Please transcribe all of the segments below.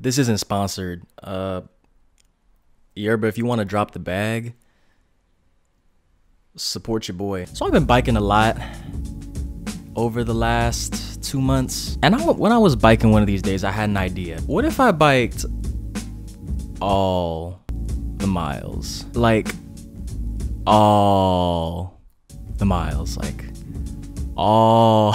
This isn't sponsored. Yerba, if you want to drop the bag, support your boy. So I've been biking a lot over the last 2 months. And when I was biking one of these days, I had an idea. What if I biked all the miles? Like, all the miles. Like, all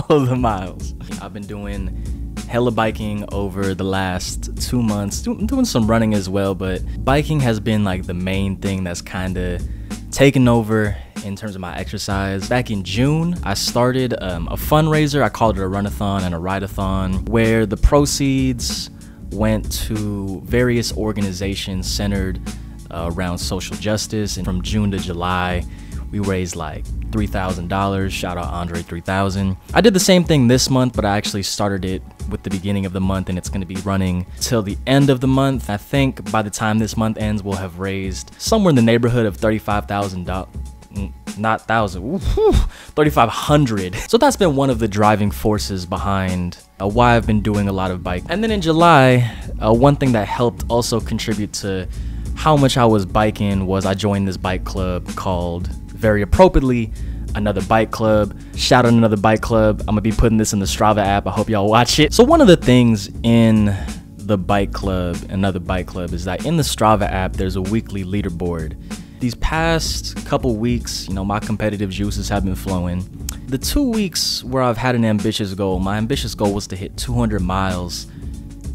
the miles. I've been doing hella biking over the last 2 months, doing some running as well, but biking has been like the main thing that's kind of taken over in terms of my exercise. Back in June, I started a fundraiser. I called it a run-a-thon and a ride-a-thon, where the proceeds went to various organizations centered around social justice. And from June to July, we raised like $3,000. Shout out Andre 3000. I did the same thing this month, but I actually started it with the beginning of the month, and it's going to be running till the end of the month. I think by the time this month ends, we'll have raised somewhere in the neighborhood of $35,000. Not thousand, 3,500. So that's been one of the driving forces behind why I've been doing a lot of biking. And then in July, one thing that helped also contribute to how much I was biking was I joined this bike club called, very appropriately, Another Bike Club. Shout out Another Bike Club. I'm gonna be putting this in the Strava app. I hope y'all watch it. So one of the things in the bike club, Another Bike Club, is that in the Strava app, there's a weekly leaderboard. These past couple weeks, my competitive juices have been flowing. The 2 weeks where I've had an ambitious goal, my ambitious goal was to hit 200 miles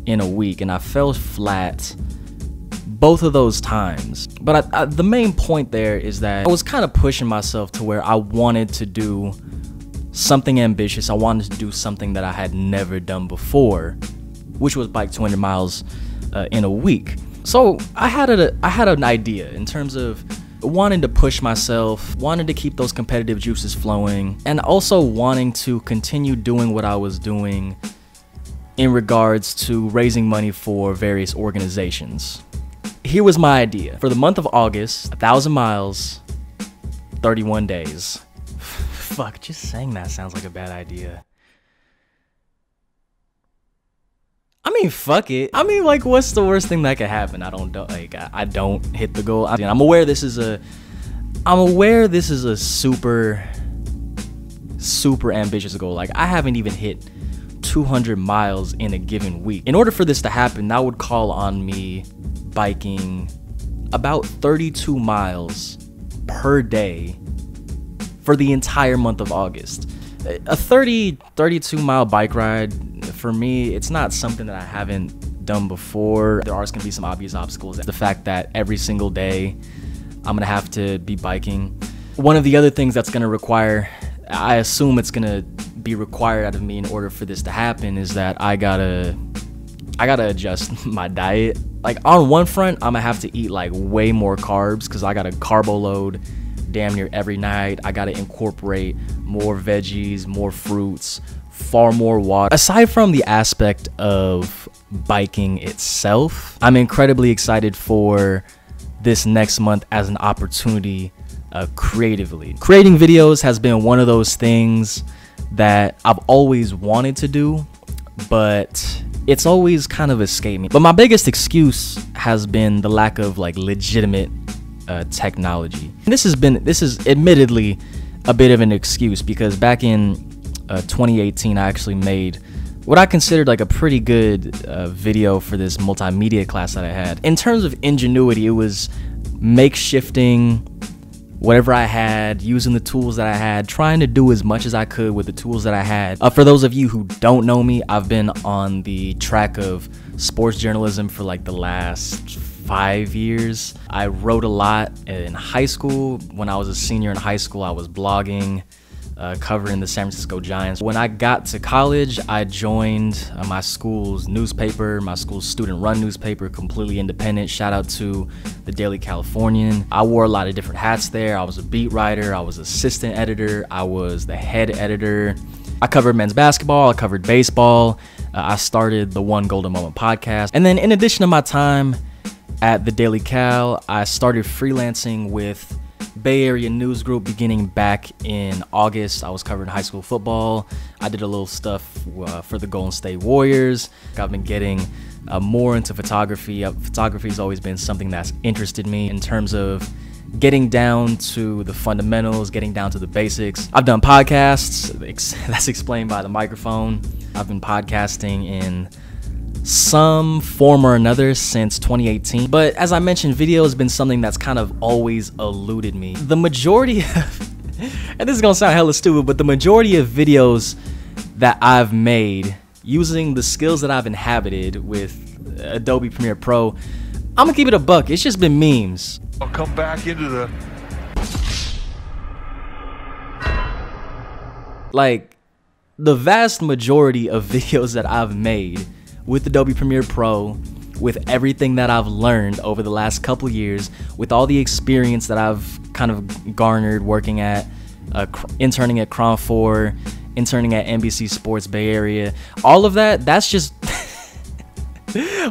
in a week, and I fell flat both of those times. But the main point there is that I was kind of pushing myself to where I wanted to do something ambitious. I wanted to do something that I had never done before, which was bike 200 miles in a week. So I had an idea in terms of wanting to push myself, wanting to keep those competitive juices flowing, and also wanting to continue doing what I was doing in regards to raising money for various organizations. Here was my idea. For the month of August, 1,000 miles, 31 days. Fuck, just saying that sounds like a bad idea. I mean, fuck it. I mean, like, what's the worst thing that could happen? I don't hit the goal. I'm aware this is a super ambitious goal. Like, I haven't even hit 200 miles in a given week. In order for this to happen, that would call on me biking about 32 miles per day for the entire month of August. A 32 mile bike ride, for me, it's not something that I haven't done before. There are going to be some obvious obstacles. The fact that every single day I'm going to have to be biking. One of the other things that's going to require, I assume it's going to be required out of me in order for this to happen, is that I gotta adjust my diet. Like, on one front, I'm gonna have to eat like way more carbs because I gotta carbo load damn near every night. I gotta incorporate more veggies, more fruits, far more water. Aside from the aspect of biking itself, I'm incredibly excited for this next month as an opportunity creatively. Creating videos has been one of those things that I've always wanted to do, but it's always kind of escaped me. But my biggest excuse has been the lack of like legitimate technology. And this is admittedly a bit of an excuse, because back in 2018 I actually made what I considered like a pretty good video for this multimedia class that I had. In terms of ingenuity, it was makeshifting whatever I had, using the tools that I had, trying to do as much as I could with the tools that I had. For those of you who don't know me, I've been on the track of sports journalism for like the last 5 years. I wrote a lot in high school. When I was a senior in high school, I was blogging, covering the San Francisco Giants. When I got to college, I joined my school's newspaper, my school's student-run newspaper, completely independent. Shout out to the Daily Californian. I wore a lot of different hats there. I was a beat writer, I was assistant editor, I was the head editor. I covered men's basketball, I covered baseball. I started the One Golden Moment podcast. And then in addition to my time at the Daily Cal, I started freelancing with Bay Area News Group beginning back in August. I was covering high school football. I did a little stuff for the Golden State Warriors. I've been getting more into photography. Photography has always been something that's interested me in terms of getting down to the fundamentals, getting down to the basics. I've done podcasts. That's explained by the microphone. I've been podcasting in some form or another since 2018. But as I mentioned, video has been something that's kind of always eluded me. The majority of, and this is gonna sound hella stupid, but the majority of videos that I've made using the skills that I've inhabited with Adobe Premiere Pro, I'm gonna keep it a buck. It's just been memes. I'll come back into the... Like, the vast majority of videos that I've made with Adobe Premiere Pro, with everything that I've learned over the last couple years, with all the experience that I've kind of garnered working at, interning at Cron 4, interning at NBC Sports Bay Area, all of that, that's just...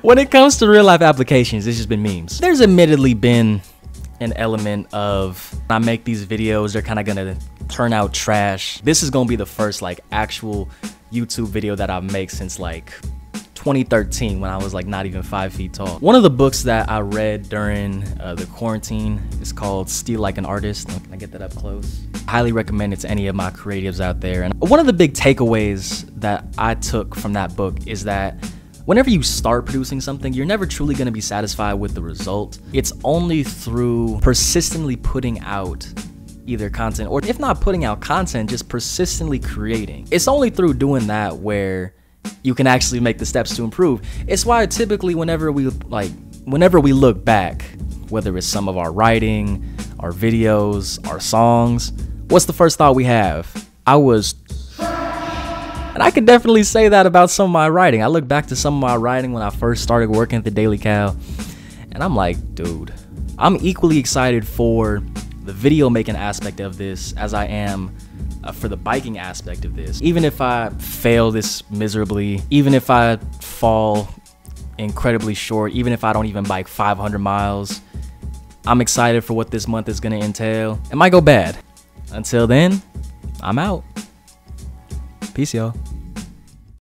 When it comes to real life applications, it's just been memes. There's admittedly been an element of, I make these videos, they're kind of gonna turn out trash. This is gonna be the first like actual YouTube video that I make since like 2013, when I was like not even 5 feet tall. One of the books that I read during the quarantine is called Steal Like an Artist. Can I get that up close? I highly recommend it to any of my creatives out there. And one of the big takeaways that I took from that book is that whenever you start producing something, you're never truly going to be satisfied with the result. It's only through persistently putting out either content, or if not putting out content, just persistently creating. It's only through doing that where you can actually make the steps to improve. It's why typically whenever we look back, whether it's some of our writing, our videos, our songs, what's the first thought we have? And I can definitely say that about some of my writing. I look back to some of my writing when I first started working at the Daily Cal, and I'm like, dude, I'm equally excited for the video making aspect of this as I am for the biking aspect of this. Even if I fail this miserably, even if I fall incredibly short, even if I don't even bike 500 miles, I'm excited for what this month is gonna entail. It might go bad. Until then, I'm out. Peace, y'all.